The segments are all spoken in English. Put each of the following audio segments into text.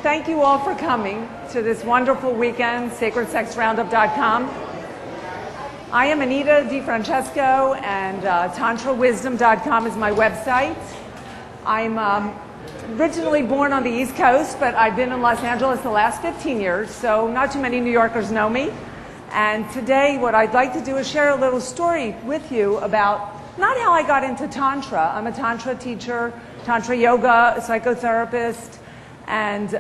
Thank you all for coming to this wonderful weekend, sacredsexroundup.com. I am Anita DeFrancesco, and tantrawisdom.com is my website. I'm originally born on the East Coast, but I've been in Los Angeles the last 15 years, so not too many New Yorkers know me. And today what I'd like to do is share a little story with you about not how I got into Tantra. I'm a Tantra teacher, Tantra yoga, a psychotherapist, and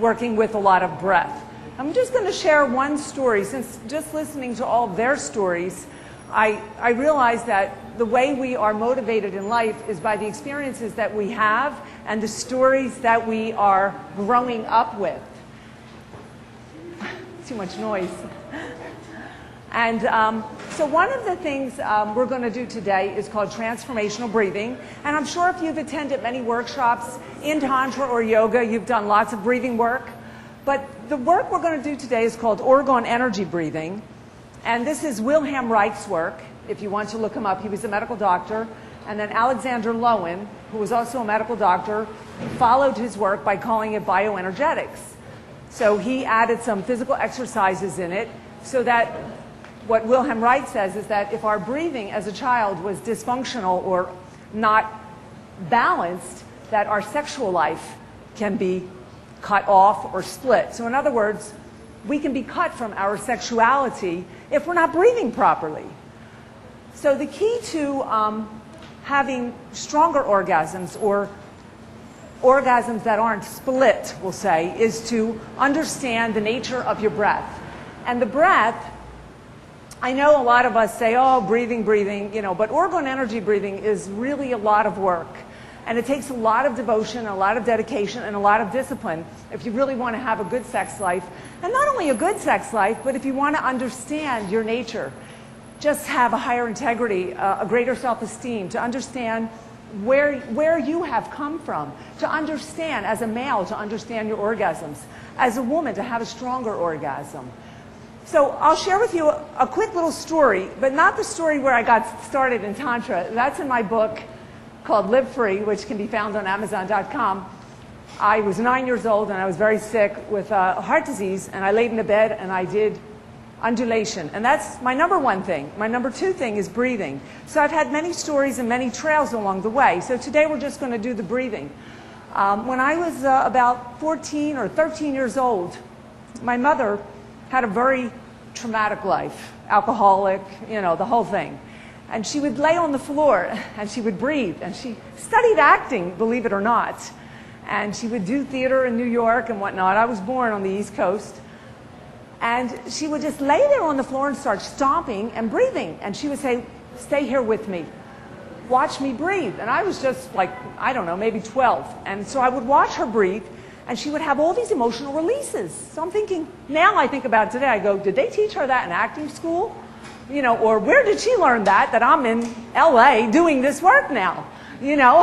working with a lot of breath. I'm just going to share one story. Since just listening to all of their stories, I realized that the way we are motivated in life is by the experiences that we have and the stories that we are growing up with. Too much noise. And so one of the things we're going to do today is called transformational breathing. And I'm sure if you've attended many workshops in Tantra or yoga, you've done lots of breathing work. But the work we're going to do today is called orgone energy breathing. And this is Wilhelm Reich's work. If you want to look him up, he was a medical doctor. And then Alexander Lowen, who was also a medical doctor, followed his work by calling it bioenergetics. So he added some physical exercises in it so that what Wilhelm Reich says is that if our breathing as a child was dysfunctional or not balanced, that our sexual life can be cut off or split. So in other words, we can be cut from our sexuality if we're not breathing properly. So the key to having stronger orgasms, or orgasms that aren't split, we'll say, is to understand the nature of your breath. And the breath, I know a lot of us say, oh, breathing, you know, but orgone energy breathing is really a lot of work. And it takes a lot of devotion, a lot of dedication, and a lot of discipline if you really want to have a good sex life. And not only a good sex life, but if you want to understand your nature, just have a higher integrity, a greater self-esteem, to understand where you have come from, to understand, as a male, to understand your orgasms, as a woman, to have a stronger orgasm. So I'll share with you a quick little story, but not the story where I got started in Tantra. That's in my book called Live Free, which can be found on Amazon.com. I was 9 years old and I was very sick with heart disease, and I laid in the bed and I did undulation. And that's my number one thing. My number two thing is breathing. So I've had many stories and many trails along the way. So today we're just going to do the breathing. When I was about 14 or 13 years old, my mother had a very traumatic life, alcoholic, you know, the whole thing. And she would lay on the floor and she would breathe. And she studied acting, believe it or not. And she would do theater in New York and whatnot. I was born on the East Coast. And she would just lay there on the floor and start stomping and breathing. And she would say, stay here with me. Watch me breathe. And I was just like, I don't know, maybe 12. And so I would watch her breathe. And she would have all these emotional releases. So I'm thinking, now I think about it today, I go, did they teach her that in acting school? You know, or where did she learn that I'm in LA doing this work now? You know,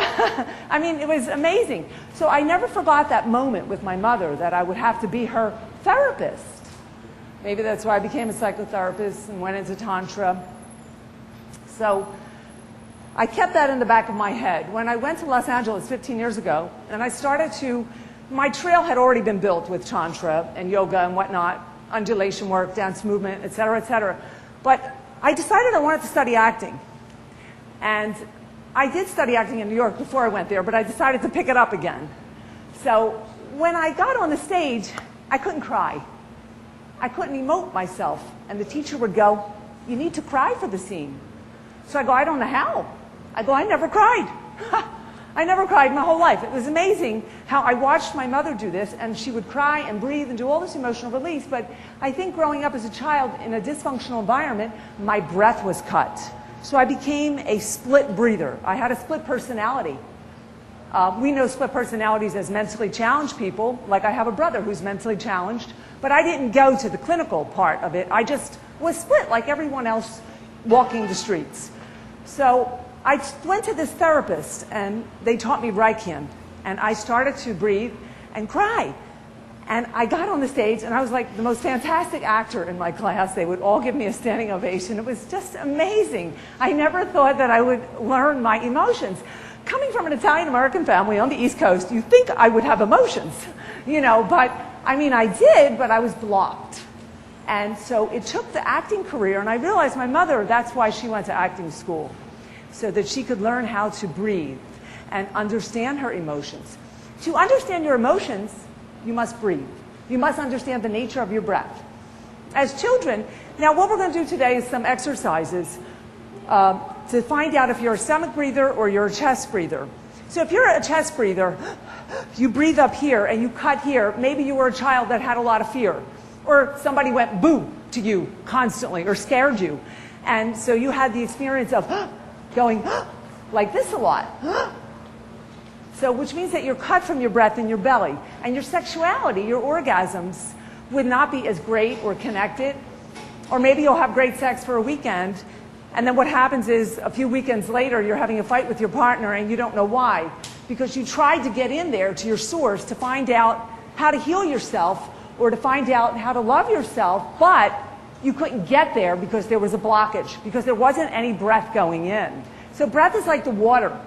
I mean, it was amazing. So I never forgot that moment with my mother, that I would have to be her therapist. Maybe that's why I became a psychotherapist and went into Tantra. So I kept that in the back of my head. When I went to Los Angeles 15 years ago, and I started to, my trail had already been built with Tantra and yoga and whatnot, undulation work, dance movement, et cetera, et cetera. But I decided I wanted to study acting. And I did study acting in New York before I went there, but I decided to pick it up again. So when I got on the stage, I couldn't cry. I couldn't emote myself. And the teacher would go, you need to cry for the scene. So I go, I don't know how. I go, I never cried. I never cried my whole life. It was amazing how I watched my mother do this, and she would cry and breathe and do all this emotional release. But I think growing up as a child in a dysfunctional environment, my breath was cut. So I became a split breather. I had a split personality. We know split personalities as mentally challenged people. Like I have a brother who's mentally challenged, but I didn't go to the clinical part of it. I just was split like everyone else walking the streets. So I went to this therapist, and they taught me Reichian, and I started to breathe and cry. And I got on the stage, and I was like the most fantastic actor in my class. They would all give me a standing ovation. It was just amazing. I never thought that I would learn my emotions. coming from an Italian-American family on the East Coast, you think I would have emotions, but I mean, I did, but I was blocked. And so it took the acting career, and I realized my mother, that's why she went to acting school, so that she could learn how to breathe and understand her emotions. To understand your emotions, you must breathe. You must understand the nature of your breath. As children, now what we're going to do today is some exercises to find out if you're a stomach breather or you're a chest breather. So if you're a chest breather, you breathe up here and you cut here. Maybe you were a child that had a lot of fear, or somebody went boo to you constantly or scared you. And so you had the experience of going like this a lot. So which means that you're cut from your breath in your belly. And your sexuality, your orgasms, would not be as great or connected. Or maybe you'll have great sex for a weekend, and then what happens is a few weekends later you're having a fight with your partner and you don't know why. Because you tried to get in there to your source to find out how to heal yourself or to find out how to love yourself, but you couldn't get there because there was a blockage, because there wasn't any breath going in. So breath is like the water.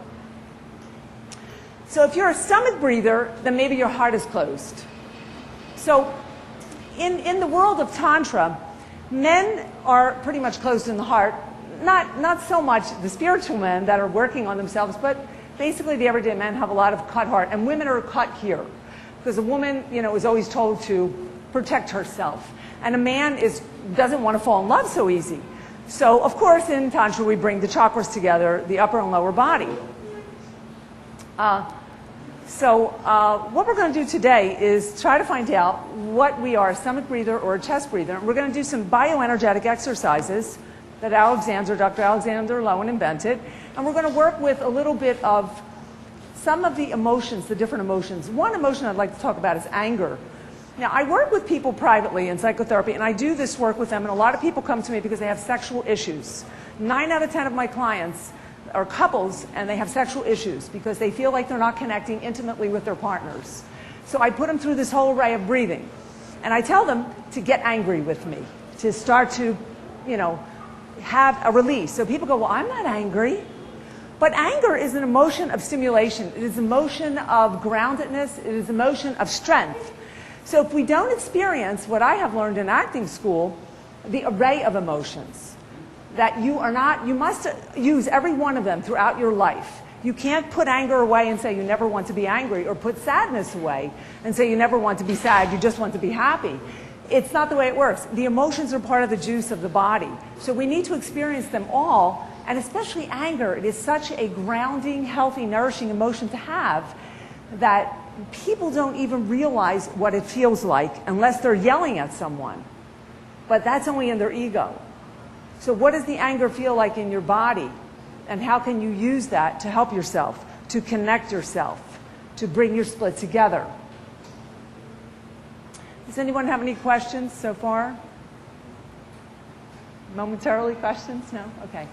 So if you're a stomach breather, then maybe your heart is closed. So in the world of Tantra, men are pretty much closed in the heart. Not so much the spiritual men that are working on themselves, but basically the everyday men have a lot of cut heart, and women are cut here. Because a woman, is always told to protect herself. And a man doesn't want to fall in love so easy. So, of course, in Tantra, we bring the chakras together, the upper and lower body. What we're going to do today is try to find out what we are, a stomach breather or a chest breather. And we're going to do some bioenergetic exercises that Dr. Alexander Lowen invented. And we're going to work with a little bit of some of the emotions, the different emotions. One emotion I'd like to talk about is anger. Now, I work with people privately in psychotherapy, and I do this work with them, and a lot of people come to me because they have sexual issues. 9 out of 10 of my clients are couples, and they have sexual issues because they feel like they're not connecting intimately with their partners. So I put them through this whole array of breathing. And I tell them to get angry with me, to start to, have a release. So people go, well, I'm not angry. But anger is an emotion of stimulation. It is an emotion of groundedness. It is an emotion of strength. So if we don't experience what I have learned in acting school, the array of emotions, that you must use every one of them throughout your life. You can't put anger away and say you never want to be angry, or put sadness away and say you never want to be sad, you just want to be happy. It's not the way it works. The emotions are part of the juice of the body. So we need to experience them all, and especially anger. It is such a grounding, healthy, nourishing emotion to have that people don't even realize what it feels like unless they're yelling at someone. But that's only in their ego. So what does the anger feel like in your body? And how can you use that to help yourself, to connect yourself, to bring your split together? Does anyone have any questions so far? Momentarily questions? No? Okay.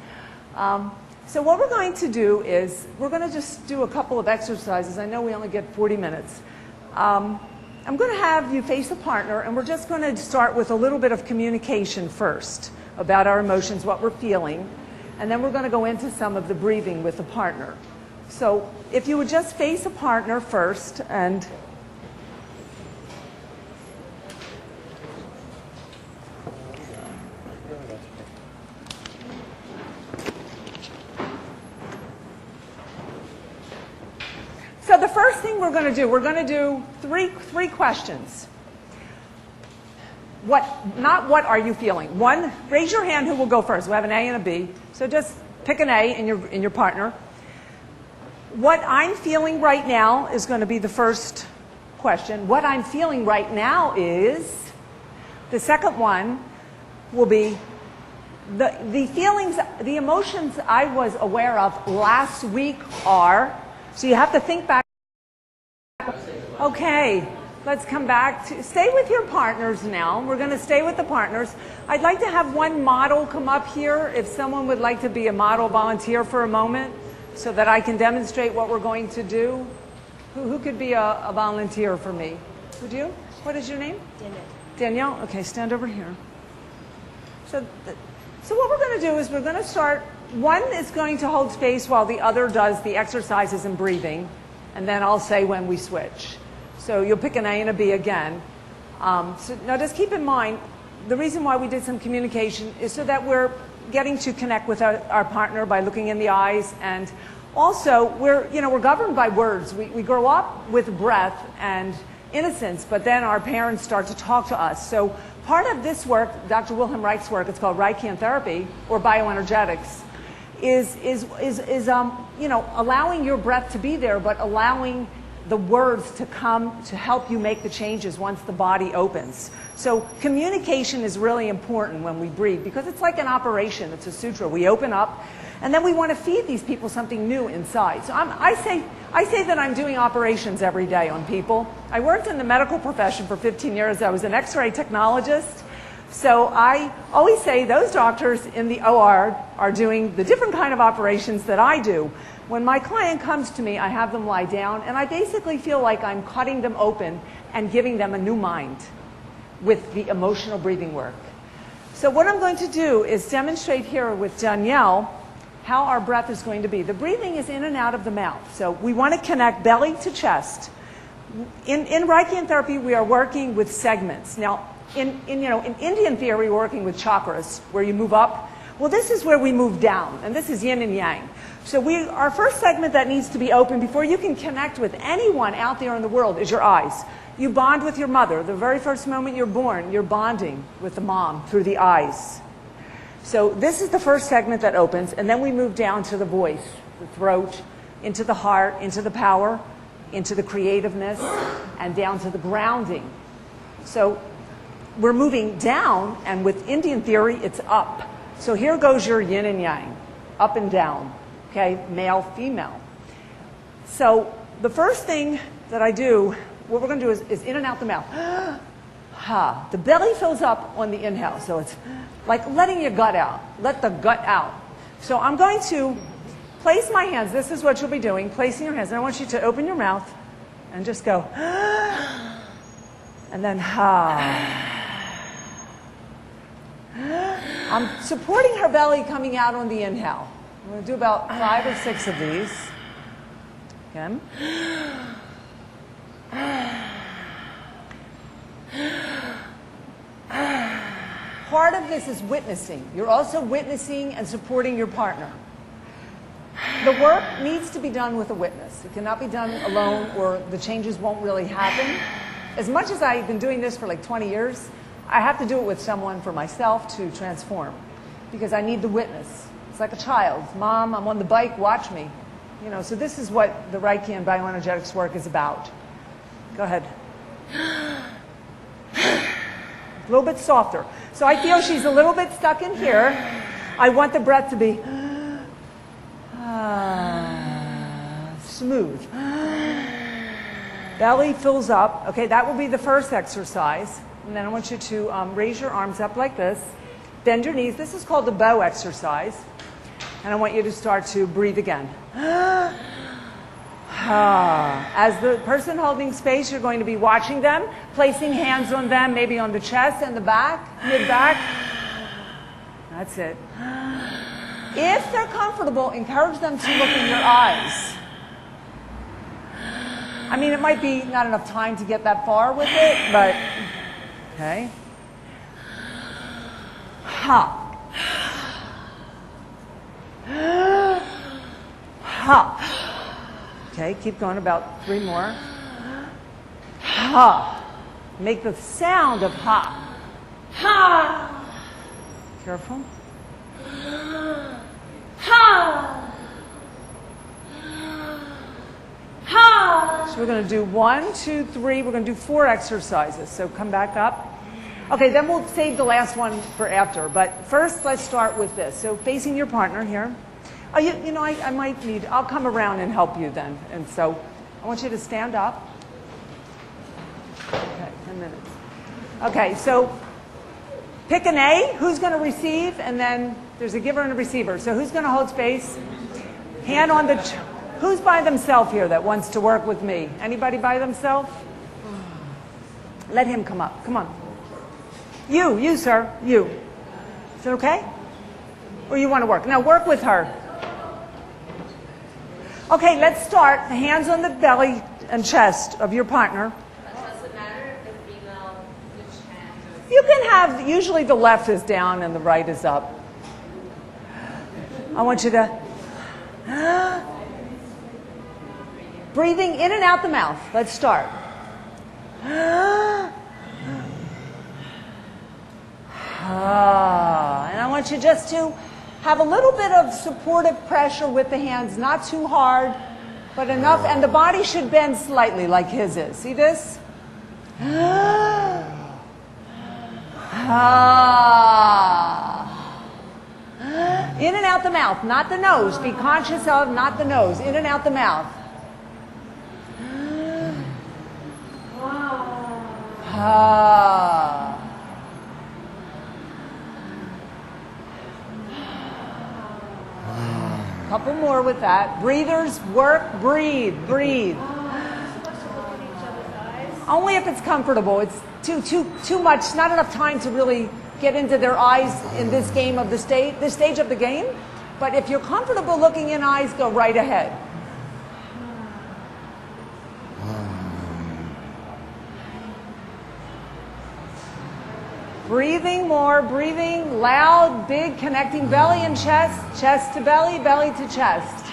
So what we're going to do is we're going to just do a couple of exercises. I know we only get 40 minutes. I'm going to have you face a partner, and we're just going to start with a little bit of communication first about our emotions, what we're feeling, and then we're going to go into some of the breathing with the partner. So if you would just face a partner first, and so the first thing we're going to do three questions. Not what are you feeling? One, raise your hand who will go first. We have an A and a B. So just pick an A in your partner. What I'm feeling right now is going to be the first question. What I'm feeling right now is, the second one will be the feelings, the emotions I was aware of last week are, so you have to think back. Okay, let's come back to, stay with your partners now. We're going to stay with the partners. I'd like to have one model come up here, if someone would like to be a model volunteer for a moment, so that I can demonstrate what we're going to do. Who could be a volunteer for me? Would you? What is your name? Danielle. Danielle? Okay, stand over here. So what we're going to do is we're going to start one is going to hold space while the other does the exercises and breathing, and then I'll say when we switch. So you'll pick an A and a B again. So now just keep in mind, the reason why we did some communication is so that we're getting to connect with our partner by looking in the eyes, and also we're governed by words. We grow up with breath and innocence, but then our parents start to talk to us. So part of this work, Dr. Wilhelm Reich's work, it's called Reichian therapy or bioenergetics, is allowing your breath to be there, but allowing the words to come to help you make the changes once the body opens. So communication is really important when we breathe, because it's like an operation. It's a sutra. We open up, and then we want to feed these people something new inside. So I say that I'm doing operations every day on people. I worked in the medical profession for 15 years. I was an X-ray technologist. So I always say those doctors in the OR are doing the different kind of operations that I do. When my client comes to me, I have them lie down, and I basically feel like I'm cutting them open and giving them a new mind with the emotional breathing work. So what I'm going to do is demonstrate here with Danielle how our breath is going to be. The breathing is in and out of the mouth. So we want to connect belly to chest. In Reichian therapy, we are working with segments. Now, in Indian theory, we're working with chakras, where you move up. Well, this is where we move down, and this is yin and yang. So our first segment that needs to be open before you can connect with anyone out there in the world is your eyes. You bond with your mother. The very first moment you're born, you're bonding with the mom through the eyes. So this is the first segment that opens, and then we move down to the voice, the throat, into the heart, into the power, into the creativeness, and down to the grounding. So we're moving down, and with Indian theory, it's up. So here goes your yin and yang, up and down, okay, male, female. So the first thing that I do, what we're going to do is in and out the mouth. Ha. The belly fills up on the inhale, so it's like letting your gut out. Let the gut out. So I'm going to place my hands. This is what you'll be doing, placing your hands. And I want you to open your mouth and just go, and then ha. I'm supporting her belly coming out on the inhale. I'm going to do about 5 or 6 of these. Again. Part of this is witnessing. You're also witnessing and supporting your partner. The work needs to be done with a witness. It cannot be done alone, or the changes won't really happen. As much as I've been doing this for like 20 years, I have to do it with someone for myself to transform, because I need the witness. It's like a child. Mom, I'm on the bike, watch me. So this is what the Reiki and bioenergetics work is about. Go ahead. A little bit softer. So I feel she's a little bit stuck in here. I want the breath to be smooth. Belly fills up. Okay, that will be the first exercise. And then I want you to raise your arms up like this. Bend your knees. This is called the bow exercise. And I want you to start to breathe again. As the person holding space, you're going to be watching them, placing hands on them, maybe on the chest and the back, mid-back. That's it. If they're comfortable, encourage them to look in your eyes. I mean, it might be not enough time to get that far with it, but okay. Ha. Ha. Okay, keep going, about 3 more. Ha. Make the sound of ha. Ha. Careful. Ha. Ha. So we're going to do 1, 2, 3. We're going to do 4 exercises. So come back up. Okay, then we'll save the last one for after. But first, let's start with this. So facing your partner here. Oh, I might need, I'll come around and help you then. And so I want you to stand up. Okay, 10 minutes. Okay, so pick an A. Who's going to receive? And then there's a giver and a receiver. So who's going to hold space? Hand on the, who's by themselves here that wants to work with me? Anybody by themselves? Let him come up. Come on. You, sir, you. Is it okay? Or you want to work? Now work with her. Okay, let's start. The hands on the belly and chest of your partner. Does it matter if the female, which hand goes? You can have, usually the left is down and the right is up. I want you to, breathing in and out the mouth. Let's start. And I want you just to have a little bit of supportive pressure with the hands, not too hard, but enough, and the body should bend slightly like his is. See this? In and out the mouth, not the nose. Be conscious of not the nose. In and out the mouth. Couple more with that. Breathers, work, breathe, breathe. Only if it's comfortable. It's too much, not enough time to really get into their eyes in this game of this stage of the game. But if you're comfortable looking in eyes, go right ahead. Breathing more, breathing loud, big, connecting belly and chest, chest to belly, belly to chest.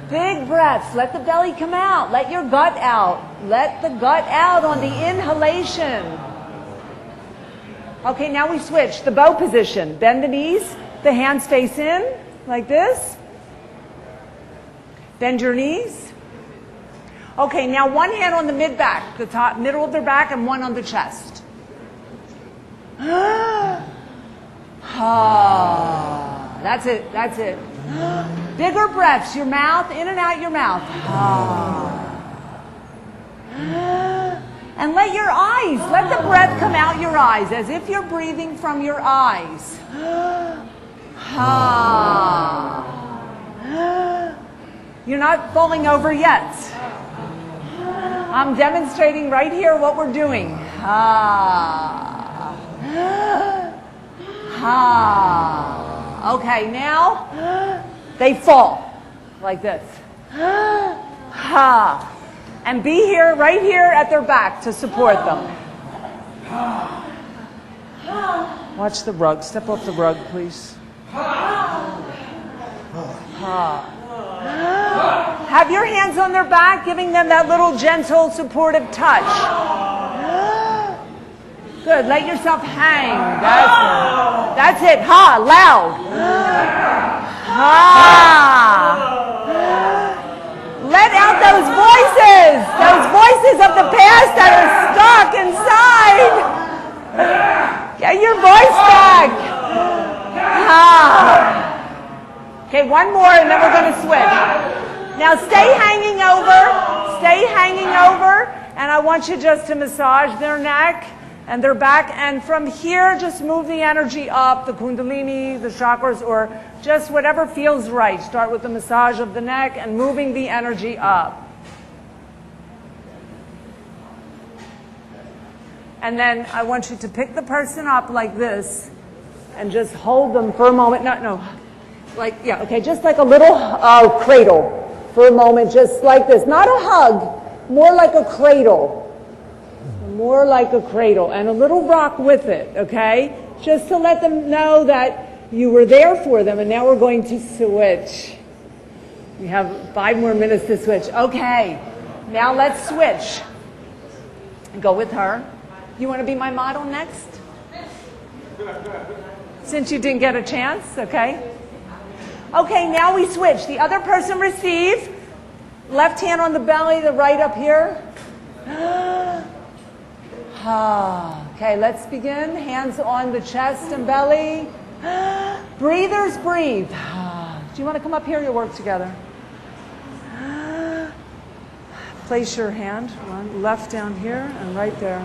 Big breaths. Let the belly come out. Let your gut out. Let the gut out on the inhalation. Okay, now we switch. The bow position. Bend the knees. The hands face in, like this. Bend your knees. Okay, now one hand on the mid-back, the top, middle of their back, and one on the chest. That's it, that's it. Bigger breaths, your mouth, in and out your mouth. And let your eyes, let the breath come out your eyes as if you're breathing from your eyes. You're not falling over yet. I'm demonstrating right here what we're doing. Okay, now they fall like this. And be here, right here at their back to support them. Watch the rug. Step off the rug, please. Have your hands on their back, giving them that little gentle, supportive touch. Good. Let yourself hang. That's it. Ha. Loud. Let out those voices of the past that are stuck inside. Get your voice back. Okay, one more and then we're going to switch. Now stay hanging over, and I want you just to massage their neck and their back, and from here just move the energy up, the kundalini, the chakras, or just whatever feels right. Start with the massage of the neck and moving the energy up. And then I want you to pick the person up like this and just hold them for a moment. Just like a little cradle for a moment, just like this. Not a hug, more like a cradle. More like a cradle, and a little rock with it, okay? Just to let them know that you were there for them, and now we're going to switch. We have 5 more minutes to switch. Okay, now let's switch. Go with her. You want to be my model next? Since you didn't get a chance, okay? Okay, now we switch. The other person receive. Left hand on the belly, the right up here. Okay, let's begin. Hands on the chest and belly. Breathers, breathe. Do you want to come up here? You'll work together. Place your hand, one left down here and right there.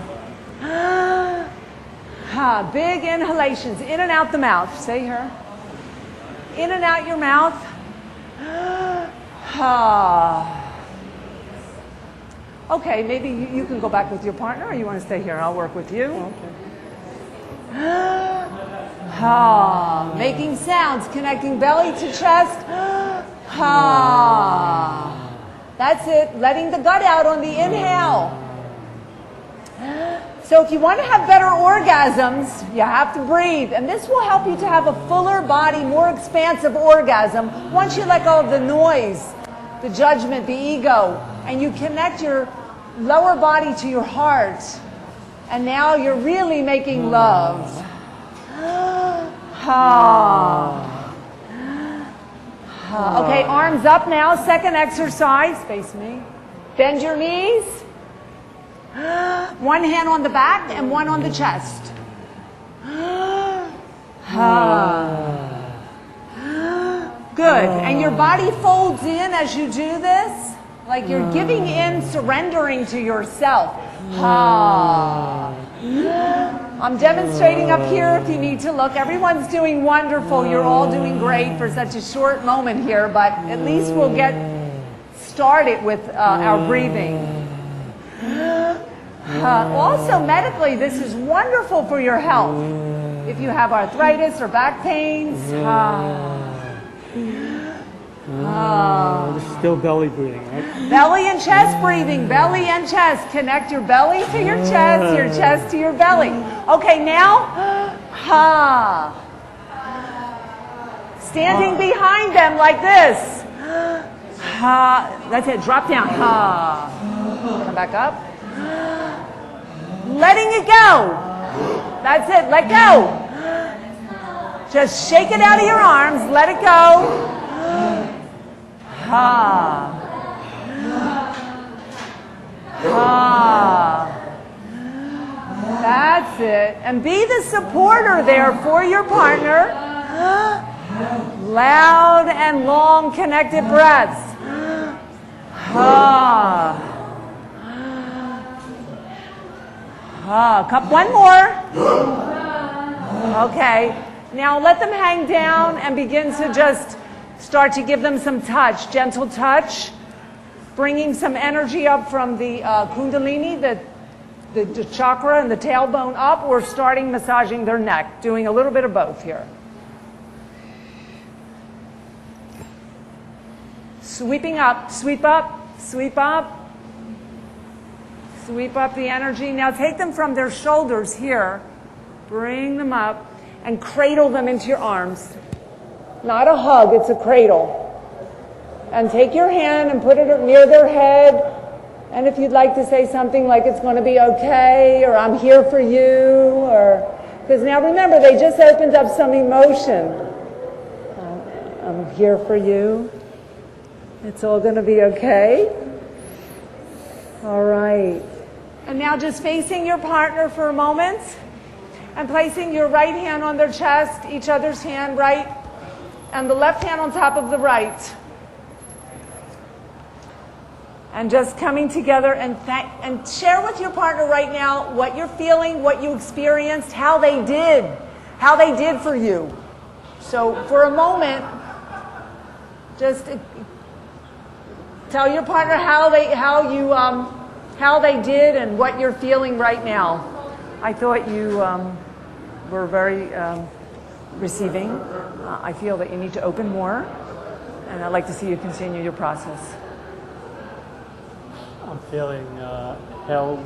Big inhalations, in and out the mouth. Stay here. In and out your mouth. Okay, maybe you can go back with your partner, or you want to stay here. I'll work with you. Okay. Ha. Making sounds, connecting belly to chest. Ha. That's it. Letting the gut out on the inhale. So if you want to have better orgasms, you have to breathe. And this will help you to have a fuller body, more expansive orgasm once you let go of the noise, the judgment, the ego, and you connect your lower body to your heart. And now you're really making love. Ha. Okay, arms up now. Second exercise. Face me. Bend your knees. One hand on the back and one on the chest. Good. And your body folds in as you do this, like you're giving in, surrendering to yourself. I'm demonstrating up here if you need to look. Everyone's doing wonderful. You're all doing great for such a short moment here, but at least we'll get started with our breathing. Also, medically, this is wonderful for your health. If you have arthritis or back pains. This is still belly breathing, right? Belly and chest breathing. Belly and chest. Connect your belly to your chest to your belly. Okay, now, ha. Standing behind them like this. Ha. That's it. Drop down. Ha. Come back up. Letting it go. That's it. Let go. Just shake it out of your arms. Let it go. Ha. Ha. That's it. And be the supporter there for your partner. Loud and long connected breaths. Ha. One more. Okay. Now let them hang down and begin to just start to give them some touch, gentle touch, bringing some energy up from the kundalini, the chakra and the tailbone up, or starting massaging their neck, doing a little bit of both here. Sweeping up, sweep up, sweep up. Sweep up the energy. Now take them from their shoulders here, bring them up, and cradle them into your arms. Not a hug, it's a cradle. And take your hand and put it near their head. And if you'd like to say something like it's going to be okay, or I'm here for you, or because now remember, they just opened up some emotion. I'm here for you. It's all going to be okay. All right. And now just facing your partner for a moment and placing your right hand on their chest, each other's hand right, and the left hand on top of the right. And just coming together and share with your partner right now what you're feeling, what you experienced, how they did for you. So for a moment, just tell your partner how they did and what you're feeling right now. I thought you were very receiving. I feel that you need to open more, and I'd like to see you continue your process. I'm feeling held,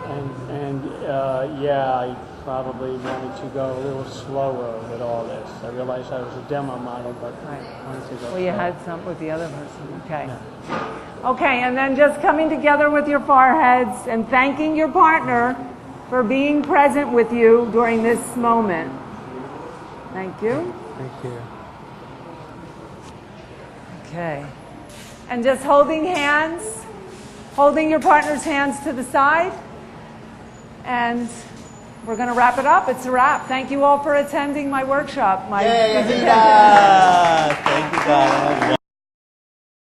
and I probably wanted to go a little slower with all this. I realized I was a demo model, but I wanted to go slower. You had some with the other person. Okay. Yeah. Okay, and then just coming together with your foreheads and thanking your partner for being present with you during this moment. Thank you. Thank you. Okay. And just holding hands, holding your partner's hands to the side. And we're going to wrap it up. It's a wrap. Thank you all for attending my workshop. Thank you, guys.